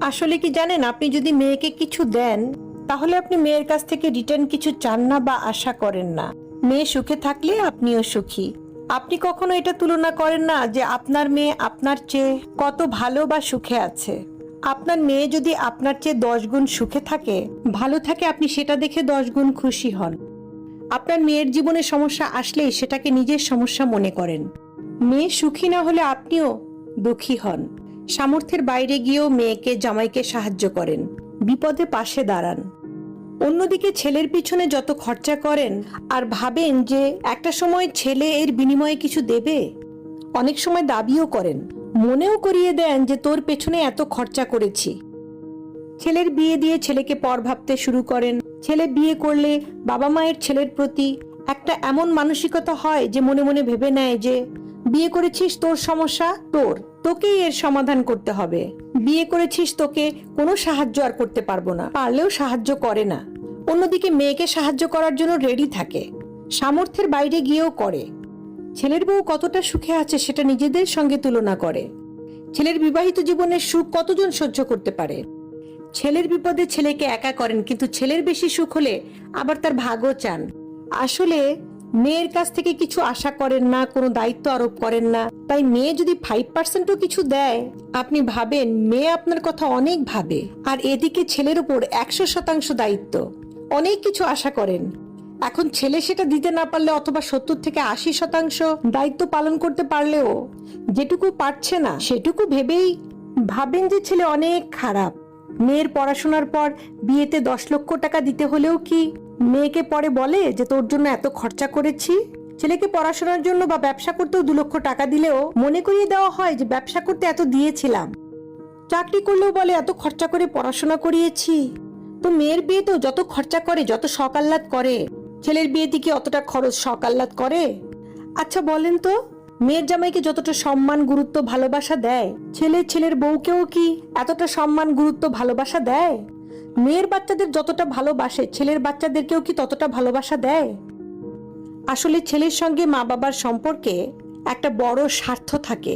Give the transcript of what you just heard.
আসলে কি জানেন, আপনি যদি মেয়েকে কিছু দেন তাহলে আপনি মেয়ের কাছ থেকে রিটার্ন কিছু চান না বা আশা করেন না। মেয়ে সুখে থাকলে আপনিও সুখী। আপনি কখনো এটা তুলনা করেন না যে আপনার মেয়ে আপনার চেয়ে কত ভালো বা সুখে আছে। আপনার মেয়ে যদি আপনার চেয়ে 10 গুণ সুখে থাকে, ভালো থাকে, আপনি সেটা দেখে 10 গুণ খুশি হন। আপনার মেয়ের জীবনে সমস্যা আসলেই সেটাকে নিজের সমস্যা মনে করেন। মেয়ে সুখী না হলে আপনিও দুঃখী হন। সামর্থ্যের বাইরে গিয়েও মেয়েকে জামাইকে সাহায্য করেন, বিপদে পাশে দাঁড়ান। অন্যদিকে ছেলের পিছনে যত খরচা করেন আর ভাবেন যে একটা সময় ছেলে এর বিনিময়ে কিছু দেবে, অনেক সময় দাবিও করেন, মনেও করিয়ে দেন যে তোর পেছনে এত খরচা করেছি। ছেলের বিয়ে দিয়ে ছেলেকে পর ভাবতে শুরু করেন। ছেলে বিয়ে করলে বাবা মায়ের ছেলের প্রতি একটা এমন মানসিকতা হয় যে মনে মনে ভেবে নেয় যে বিয়ে করেছিস, তোর সমস্যা তোর, তোকেই এর সমাধান করতে হবে। বিয়ে করেছিস, তোকে কোনো সাহায্য আর করতে পারবো না, পারলেও সাহায্য করে না। অন্যদিকে মেয়েকে সাহায্য করার জন্য রেডি থাকে, সামর্থ্যের বাইরে গিয়েও করে। ছেলের বউ কতটা সুখে আছে সেটা নিজেদের সঙ্গে তুলনা করে। ছেলের বিবাহিত জীবনের সুখ কতজন সহ্য করতে পারে? ছেলের বিপদে ছেলেকে একা করেন, কিন্তু ছেলের বেশি সুখ হলে আবার তার ভাগও চান। আসলে মেয়ের কাছ থেকে কিছু আশা করেন না, কোনো দায়িত্ব আরোপ করেন না। তাই মেয়ে যদি 5%ও কিছু দেয়, আপনি ভাবেন মেয়ে আপনার কথা অনেক ভাবে। আর এদিকে ছেলের উপর 100% দায়িত্ব, অনেক কিছু আশা করেন। এখন ছেলে সেটা দিতে না পারলে অথবা 70 থেকে 80% দায়িত্ব পালন করতে পারলেও যেটুকু পারছে না সেটুকু ভেবেই ভাবেন যে ছেলে অনেক খারাপ। মেয়ের পড়াশোনার পর বিয়েতে 10 লক্ষ টাকা দিতে হলেও কি মেয়েকে পরে বলে যে তোর জন্য এত খরচা করেছি? ছেলেকে পড়াশোনার জন্য বা ব্যবসা করতেও 2 লক্ষ টাকা দিলেও মনে করিয়ে দেওয়া হয় যে ব্যবসা করতে এত দিয়েছিলাম। চাকরি করলেও বলে এত খরচা করে পড়াশোনা করিয়েছি। তো মেয়ের বিয়েতেও যত খরচা করে, যত শখ আহ্লাদ করে, ছেলের বিয়েতে কি অতটা খরচ শখ আহ্লাদ করে? আচ্ছা বলেন তো, মেয়ের জামাইকে যতটা সম্মান, গুরুত্ব, ভালোবাসা দেয়, ছেলের বউকেও কি এতটা সম্মান, গুরুত্ব, ভালোবাসা দেয়? মেয়ের বাচ্চাদের যতটা ভালোবাসে ছেলের বাচ্চাদেরকেও কি ততটা ভালোবাসা দেয়? আসলে ছেলের সঙ্গে মা বাবার সম্পর্কে একটা বড় স্বার্থ থাকে।